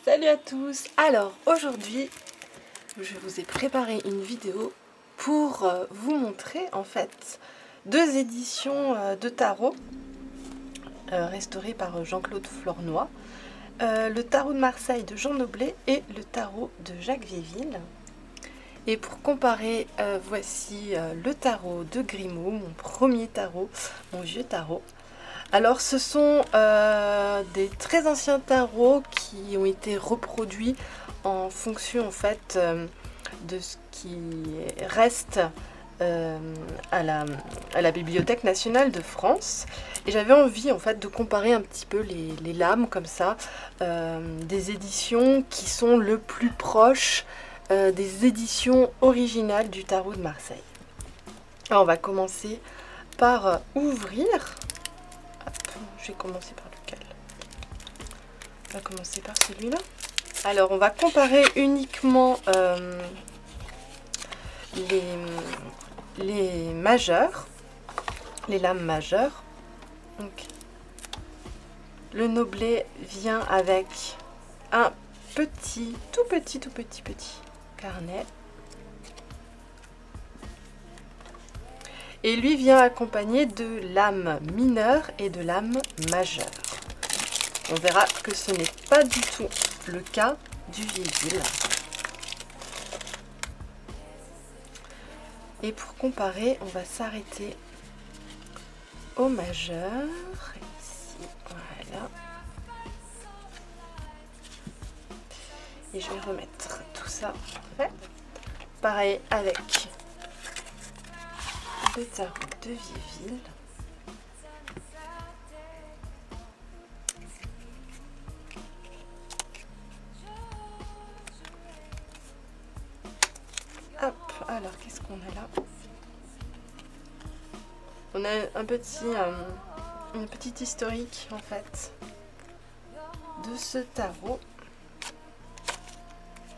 Salut à tous. Alors aujourd'hui je vous ai préparé une vidéo pour vous montrer en fait deux éditions de tarot restaurées par Jean-Claude Flornoy, le tarot de Marseille de Jean Noblet et le tarot de Jacques Véville. Et pour comparer, voici le tarot de Grimaud, mon premier tarot, mon vieux tarot. Alors ce sont des très anciens tarots qui ont été reproduits en fonction en fait de ce qui reste à la Bibliothèque nationale de France. Et j'avais envie en fait de comparer un petit peu les lames comme ça, des éditions qui sont le plus proches des éditions originales du tarot de Marseille. Alors on va commencer par ouvrir. Je vais commencer par lequel? On va commencer par celui-là. Alors, on va comparer uniquement les majeurs, les lames majeures. Donc, le Noblet vient avec un petit, tout petit carnet. Et lui vient accompagné de lames mineures et de lames majeures. On verra que ce n'est pas du tout le cas du Véville. Et pour comparer, on va s'arrêter au majeur. Ici, voilà. Et je vais remettre tout ça en fait. Pareil avec le tarot de Véville. Hop, alors qu'est-ce qu'on a là? On a une petite historique en fait de ce tarot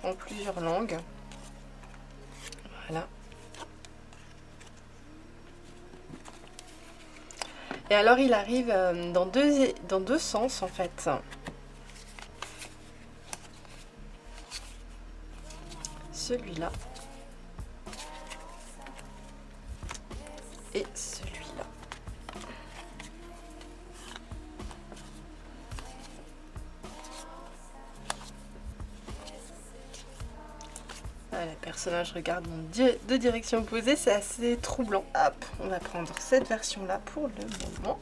en plusieurs langues. Voilà. Et alors il arrive dans deux sens en fait. Celui-là et celui-là. Voilà, les personnages regardent dans deux directions opposées, c'est assez troublant. Hop, on va prendre cette version-là pour le moment.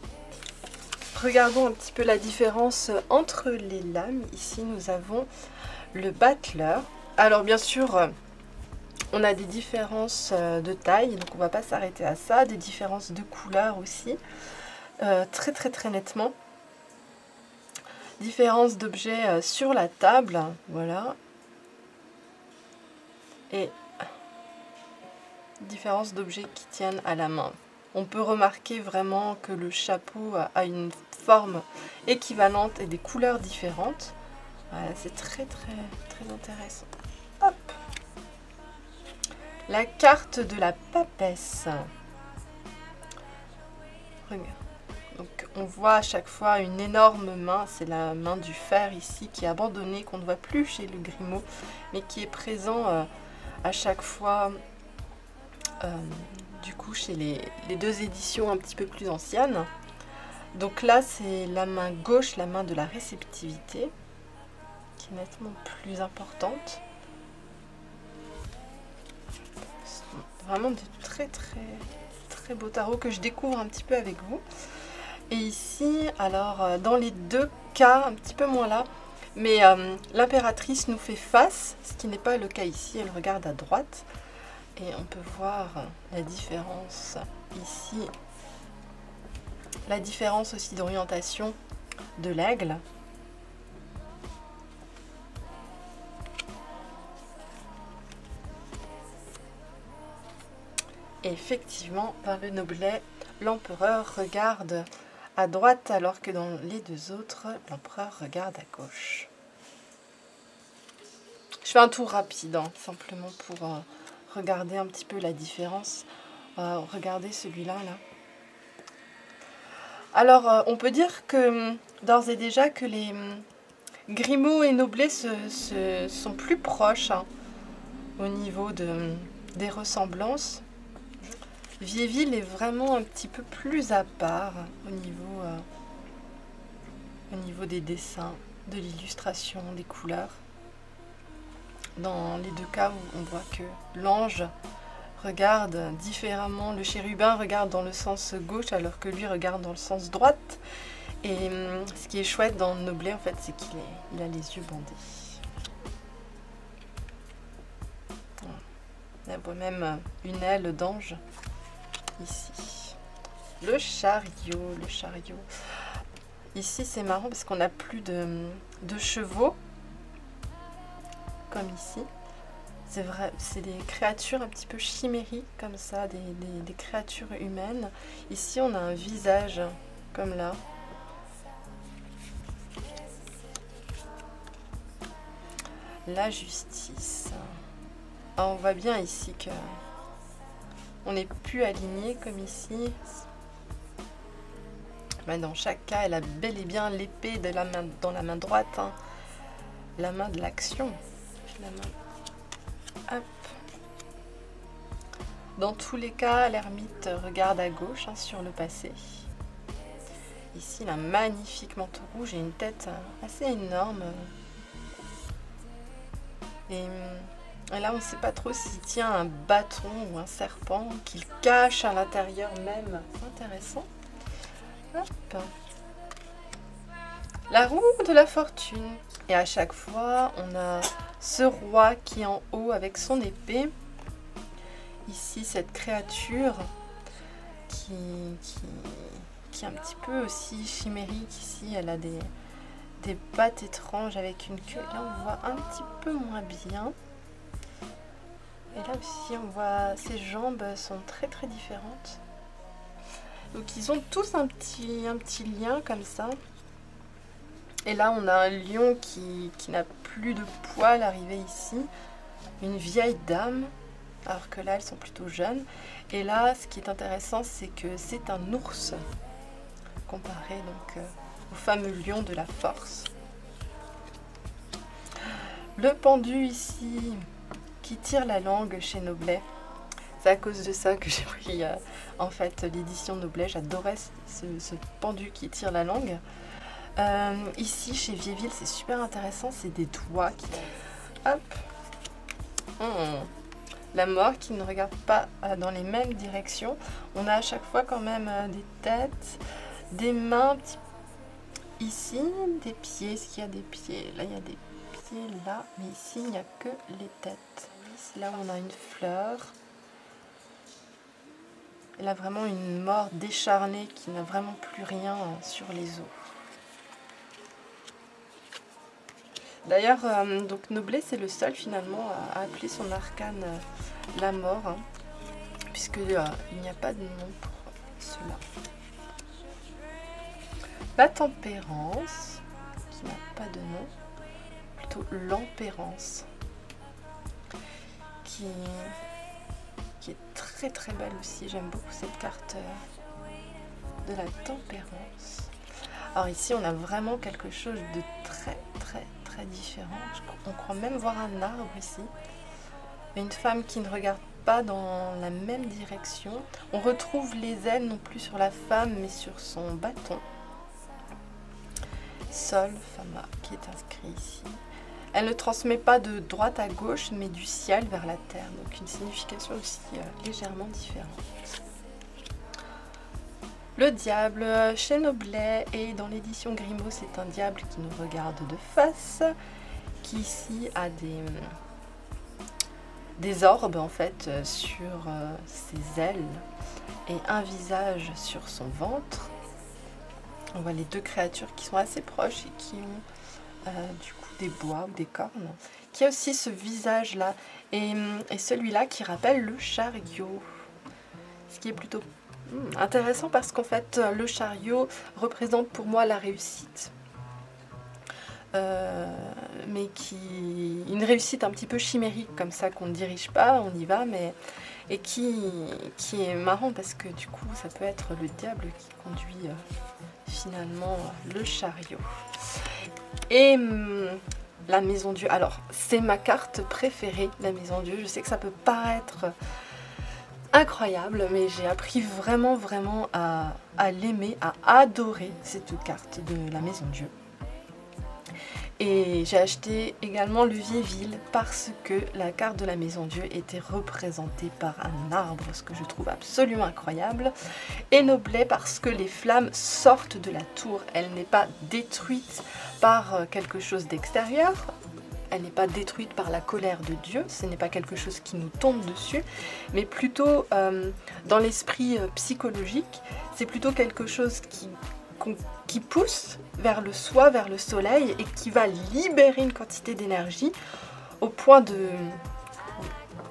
Regardons un petit peu la différence entre les lames. Ici, nous avons le battleur. Alors, bien sûr, on a des différences de taille, donc on ne va pas s'arrêter à ça. Des différences de couleur aussi, très nettement. Différence d'objets sur la table, voilà. Et différence d'objets qui tiennent à la main. On peut remarquer vraiment que le chapeau a une forme équivalente et des couleurs différentes. Voilà, c'est très intéressant. Hop. La carte de la papesse. Regarde. Donc on voit à chaque fois une énorme main, c'est la main du fer ici qui est abandonnée, qu'on ne voit plus chez le Grimaud, mais qui est présent à chaque fois du coup chez les deux éditions un petit peu plus anciennes. Donc là c'est la main gauche, la main de la réceptivité, qui est nettement plus importante. Vraiment de très beaux tarots que je découvre un petit peu avec vous. Et ici, alors dans les deux cas, un petit peu moins là, mais l'impératrice nous fait face, ce qui n'est pas le cas ici, elle regarde à droite. Et on peut voir la différence ici, la différence aussi d'orientation de l'aigle. Et effectivement, dans le Noblet, l'empereur regarde à droite alors que dans les deux autres, l'empereur regarde à gauche. Je fais un tour rapide, hein, simplement pour regarder un petit peu la différence. Regardez celui-là, là. Alors, on peut dire que d'ores et déjà que les Grimaud et Noblet sont plus proches hein, au niveau des ressemblances. Viéville est vraiment un petit peu plus à part au niveau des dessins, de l'illustration, des couleurs. Dans les deux cas où on voit que l'ange regarde différemment, le chérubin regarde dans le sens gauche alors que lui regarde dans le sens droite. Et ce qui est chouette dans Noblet en fait, c'est qu'il a les yeux bandés. On voit même une aile d'ange ici. Le chariot, le chariot. Ici c'est marrant parce qu'on n'a plus de chevaux comme ici. C'est vrai, c'est des créatures un petit peu chimériques comme ça, des créatures humaines. Ici on a un visage comme là. La justice. Ah, on voit bien ici que on n'est plus aligné comme ici. Mais dans chaque cas, elle a bel et bien l'épée dans la main droite. Hein. La main de l'action. Hop. Dans tous les cas, l'ermite regarde à gauche hein, sur le passé. Ici, il a un magnifique manteau rouge et une tête assez énorme. Et là, on ne sait pas trop s'il tient un bâton ou un serpent qu'il cache à l'intérieur même. C'est intéressant. Hop. La roue de la fortune. Et à chaque fois, on a ce roi qui est en haut avec son épée. Ici, cette créature qui est un petit peu aussi chimérique. Ici, elle a des pattes étranges avec une queue. Là, on voit un petit peu moins bien. Et là aussi, on voit ses jambes sont très très différentes. Donc, ils ont tous un petit lien comme ça. Et là, on a un lion qui n'a plus de poils arrivé ici. Une vieille dame. Alors que là, elles sont plutôt jeunes. Et là, ce qui est intéressant, c'est que c'est un ours. Comparé donc au fameux lion de la force. Le pendu ici, qui tire la langue chez Noblet. C'est à cause de ça que j'ai pris en fait l'édition Noblet. J'adorais ce pendu qui tire la langue. Ici, chez Viéville, c'est super intéressant. C'est des doigts qui... Hop. La mort qui ne regarde pas dans les mêmes directions. On a à chaque fois quand même des têtes, des mains, ici, des pieds. Est-ce qu'il y a des pieds? Là, il y a des pieds, là. Mais ici, il n'y a que les têtes. Là, on a une fleur. Et là, vraiment une mort décharnée qui n'a vraiment plus rien sur les os. D'ailleurs, donc Noblet, c'est le seul finalement à appeler son arcane la mort, hein, puisque il n'y a pas de nom pour cela. La tempérance, qui n'a pas de nom, plutôt l'empérance, qui est très très belle aussi. J'aime beaucoup cette carte de la tempérance. Alors ici, on a vraiment quelque chose de très différent. On croit même voir un arbre ici. Une femme qui ne regarde pas dans la même direction. On retrouve les ailes non plus sur la femme, mais sur son bâton. Sol, Fama, qui est inscrit ici. Elle ne transmet pas de droite à gauche, mais du ciel vers la terre. Donc une signification aussi légèrement différente. Le diable, chez Noblet et dans l'édition Grimaud, c'est un diable qui nous regarde de face, qui ici a des orbes en fait sur ses ailes et un visage sur son ventre. On voit les deux créatures qui sont assez proches et qui ont du coup des bois ou des cornes. Qui a aussi ce visage là et celui-là qui rappelle le chariot, ce qui est plutôt intéressant parce qu'en fait le chariot représente pour moi la réussite, mais une réussite un petit peu chimérique comme ça qu'on ne dirige pas, on y va, mais et qui est marrant parce que du coup ça peut être le diable qui conduit finalement le chariot. Et la Maison Dieu, alors c'est ma carte préférée, la Maison Dieu. Je sais que ça peut paraître incroyable, mais j'ai appris vraiment à l'aimer, à adorer cette carte de la Maison Dieu. Et j'ai acheté également le Vieilleville parce que la carte de la Maison Dieu était représentée par un arbre, ce que je trouve absolument incroyable. Et Noblet parce que les flammes sortent de la tour. Elle n'est pas détruite par quelque chose d'extérieur. Elle n'est pas détruite par la colère de Dieu. Ce n'est pas quelque chose qui nous tombe dessus. Mais plutôt dans l'esprit psychologique, c'est plutôt quelque chose qui pousse vers le soi, vers le soleil et qui va libérer une quantité d'énergie au point de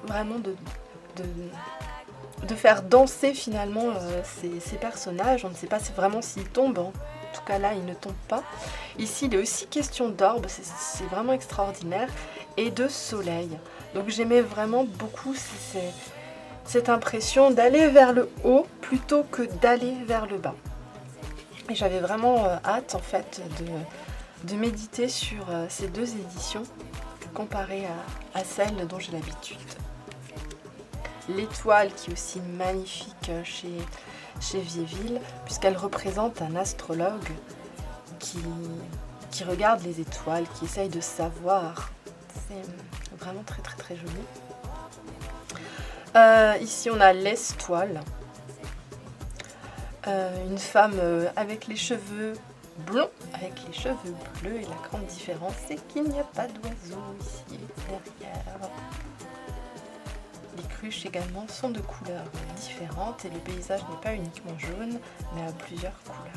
vraiment de faire danser finalement ces personnages. On ne sait pas vraiment s'ils tombent, en tout cas là ils ne tombent pas. Ici il est aussi question d'orbe, c'est vraiment extraordinaire, et de soleil. Donc j'aimais vraiment beaucoup cette impression d'aller vers le haut plutôt que d'aller vers le bas. Et j'avais vraiment hâte en fait de méditer sur ces deux éditions comparées à celles dont j'ai l'habitude. L'étoile qui est aussi magnifique chez Vieilleville, puisqu'elle représente un astrologue qui regarde les étoiles, qui essaye de savoir. C'est vraiment très joli. Ici on a l'Estoile. Une femme avec les cheveux blonds, avec les cheveux bleus, et la grande différence c'est qu'il n'y a pas d'oiseau ici derrière. Les cruches également sont de couleurs différentes et le paysage n'est pas uniquement jaune mais a plusieurs couleurs.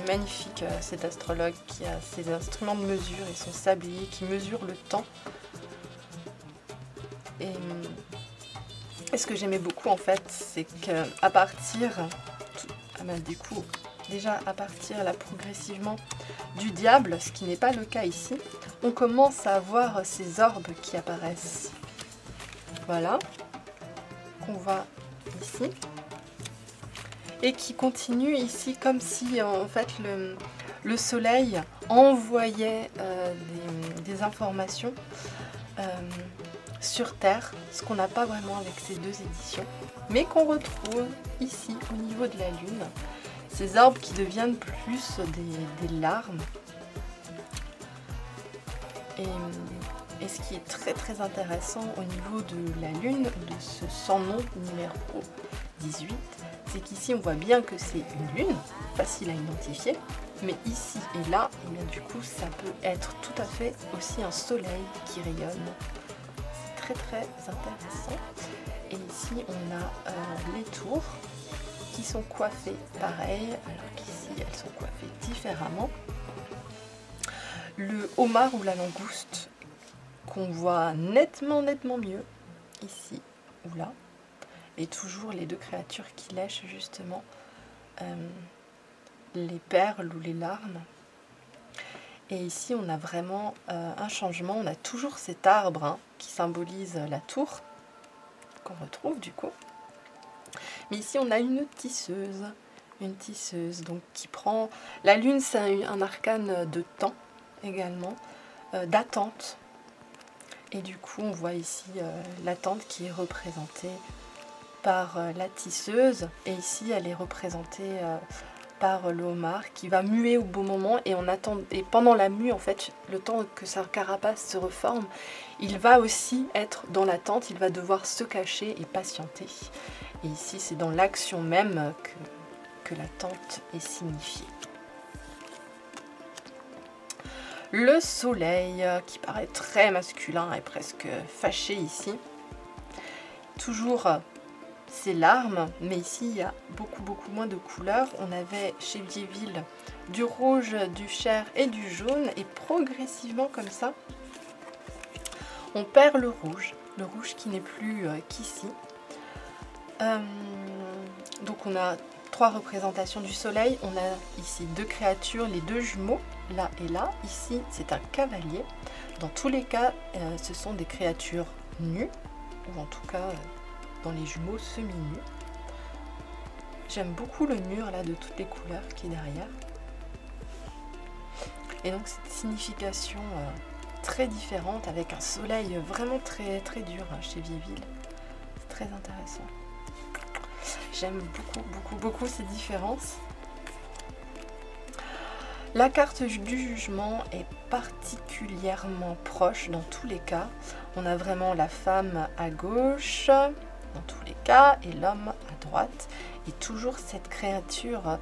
Magnifique cet astrologue qui a ses instruments de mesure et son sablier qui mesure le temps. Et ce que j'aimais beaucoup en fait, c'est qu'à partir, du coup, déjà à partir là progressivement du diable, ce qui n'est pas le cas ici, on commence à voir ces orbes qui apparaissent. Voilà, qu'on voit ici. Et qui continuent ici comme si en fait le soleil envoyait des informations sur Terre, ce qu'on n'a pas vraiment avec ces deux éditions, mais qu'on retrouve ici au niveau de la Lune, ces arbres qui deviennent plus des larmes. Et ce qui est très intéressant au niveau de la Lune, de ce sans nom numéro 18, c'est qu'ici on voit bien que c'est une Lune, facile à identifier, mais ici et là, et bien, du coup ça peut être tout à fait aussi un soleil qui rayonne. Très intéressant. Et ici on a les tours qui sont coiffées pareil, alors qu'ici elles sont coiffées différemment. Le homard ou la langouste qu'on voit nettement mieux ici ou là, et toujours les deux créatures qui lèchent justement les perles ou les larmes. Et ici, on a vraiment un changement. On a toujours cet arbre qui symbolise la tour, qu'on retrouve du coup. Mais ici, on a une tisseuse. Une tisseuse, donc qui prend... La lune, c'est un arcane de temps également, d'attente. Et du coup, on voit ici l'attente qui est représentée par la tisseuse. Et ici, elle est représentée... par le homard qui va muer au bon moment, et on attend, et pendant la mue en fait, le temps que sa carapace se reforme, il va aussi être dans l'attente, il va devoir se cacher et patienter. Et ici c'est dans l'action même que l'attente est signifiée. Le soleil qui paraît très masculin et presque fâché ici. Toujours ces larmes, mais ici il y a beaucoup moins de couleurs. On avait chez Vieilleville du rouge, du chair et du jaune, et progressivement comme ça on perd le rouge qui n'est plus qu'ici. Donc on a trois représentations du soleil. On a ici deux créatures, les deux jumeaux, là et là. Ici c'est un cavalier. Dans tous les cas ce sont des créatures nues, ou en tout cas dans les jumeaux semi-nus. J'aime beaucoup le mur là de toutes les couleurs qui est derrière. Et donc cette signification très différente avec un soleil vraiment très très dur chez Viéville. C'est très intéressant. J'aime beaucoup ces différences. La carte du jugement est particulièrement proche dans tous les cas. On a vraiment la femme à gauche dans tous les cas et l'homme à droite. Et toujours cette créature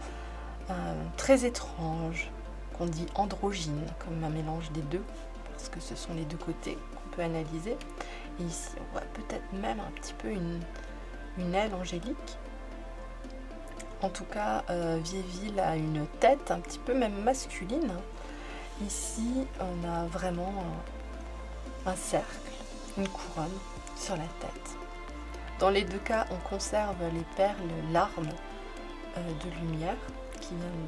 très étrange qu'on dit androgyne, comme un mélange des deux, parce que ce sont les deux côtés qu'on peut analyser. Et ici on voit peut-être même un petit peu une aile angélique. En tout cas, Viéville a une tête un petit peu même masculine. Ici, on a vraiment un cercle, une couronne sur la tête. Dans les deux cas, on conserve les perles, larmes de lumière qui viennent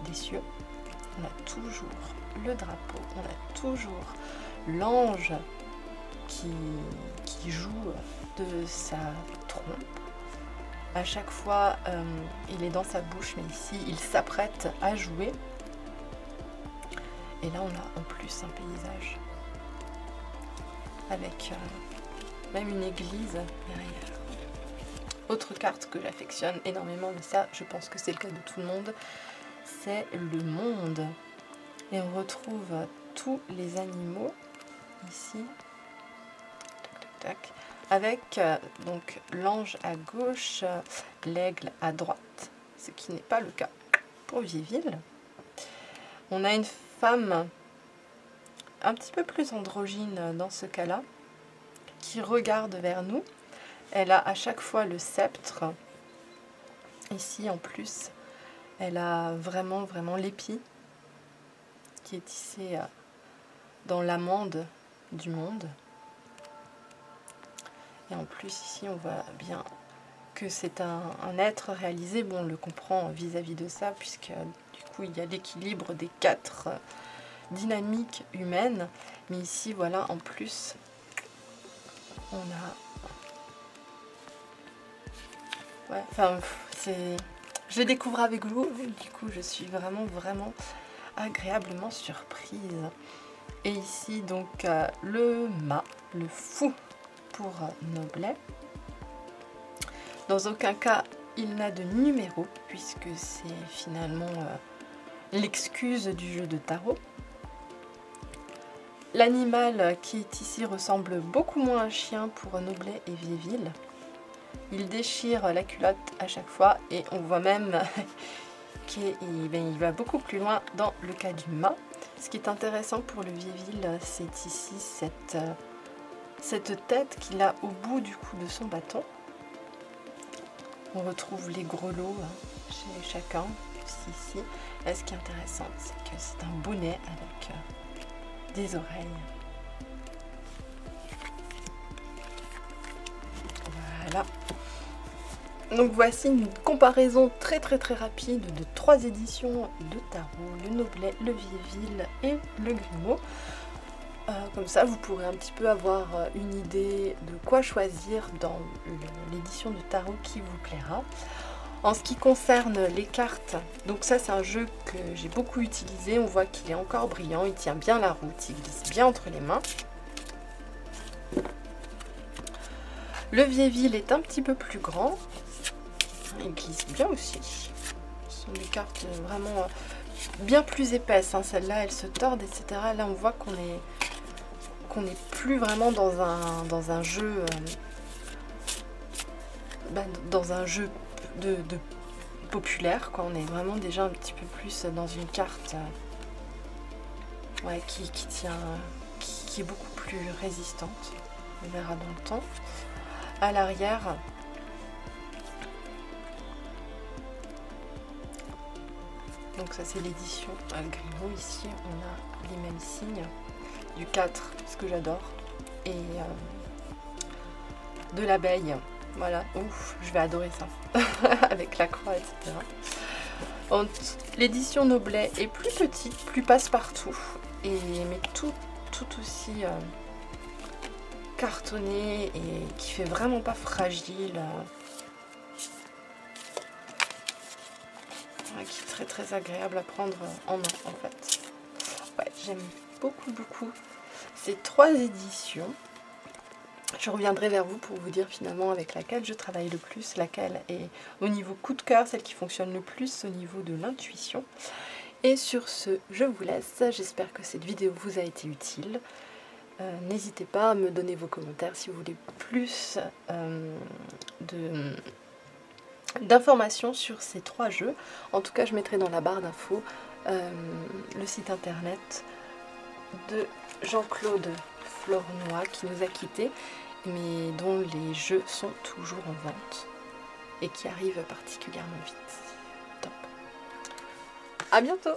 des cieux. On a toujours le drapeau, on a toujours l'ange qui joue de sa trompe. À chaque fois, il est dans sa bouche, mais ici, il s'apprête à jouer. Et là, on a en plus un paysage avec même une église derrière. Autre carte que j'affectionne énormément, mais ça, je pense que c'est le cas de tout le monde, c'est le monde. Et on retrouve tous les animaux ici. Tac, tac, tac. Avec donc l'ange à gauche, l'aigle à droite, ce qui n'est pas le cas pour Viéville. On a une femme un petit peu plus androgyne dans ce cas-là, qui regarde vers nous. Elle a à chaque fois le sceptre. Ici en plus, elle a vraiment l'épi qui est tissé dans l'amande du monde. Et en plus ici on voit bien que c'est un être réalisé, bon on le comprend vis-à-vis de ça puisque du coup il y a l'équilibre des 4 dynamiques humaines, mais ici voilà en plus on a... Ouais, enfin c'est... Je le découvre avec vous, du coup je suis vraiment agréablement surprise. Et ici donc le mât, le fou pour Noblet. Dans aucun cas il n'a de numéro puisque c'est finalement l'excuse du jeu de tarot. L'animal qui est ici ressemble beaucoup moins à un chien pour Noblet et Viéville. Il déchire la culotte à chaque fois et on voit même qu'il va beaucoup plus loin dans le cas du mât. Ce qui est intéressant pour le Viéville, c'est ici cette tête qu'il a au bout du coup de son bâton. On retrouve les grelots chez chacun aussi ici. Et ce qui est intéressant, c'est que c'est un bonnet avec des oreilles. Voilà. Donc voici une comparaison très rapide de 3 éditions de tarot, le Noblet, le Viéville et le Grimaud. Comme ça vous pourrez un petit peu avoir une idée de quoi choisir dans l'édition de tarot qui vous plaira. En ce qui concerne les cartes, donc ça c'est un jeu que j'ai beaucoup utilisé, on voit qu'il est encore brillant, il tient bien la route, il glisse bien entre les mains. Le Viéville est un petit peu plus grand, il glisse bien aussi. Ce sont des cartes vraiment bien plus épaisses, hein. Celle-là elle se tord, etc. Là on voit qu'on n'est plus vraiment dans un jeu de populaire, quoi. On est vraiment déjà un petit peu plus dans une carte ouais, qui tient, qui est beaucoup plus résistante. On verra dans le temps. À l'arrière, donc ça c'est l'édition Grimaud. Ici on a les mêmes signes du 4, ce que j'adore, et de l'abeille. Voilà, ouf, je vais adorer ça, avec la croix, etc. L'édition Noblet est plus petite, plus passe-partout, mais tout aussi cartonné et qui fait vraiment pas fragile. Qui est très agréable à prendre en main en fait. Ouais, j'aime beaucoup ces 3 éditions. Je reviendrai vers vous pour vous dire finalement avec laquelle je travaille le plus, laquelle est au niveau coup de cœur, celle qui fonctionne le plus au niveau de l'intuition. Et sur ce, je vous laisse. J'espère que cette vidéo vous a été utile. N'hésitez pas à me donner vos commentaires si vous voulez plus d'informations sur ces 3 jeux. En tout cas, je mettrai dans la barre d'infos le site internet de Jean-Claude Flornoy qui nous a quittés, mais dont les jeux sont toujours en vente et qui arrivent particulièrement vite. Top. À bientôt!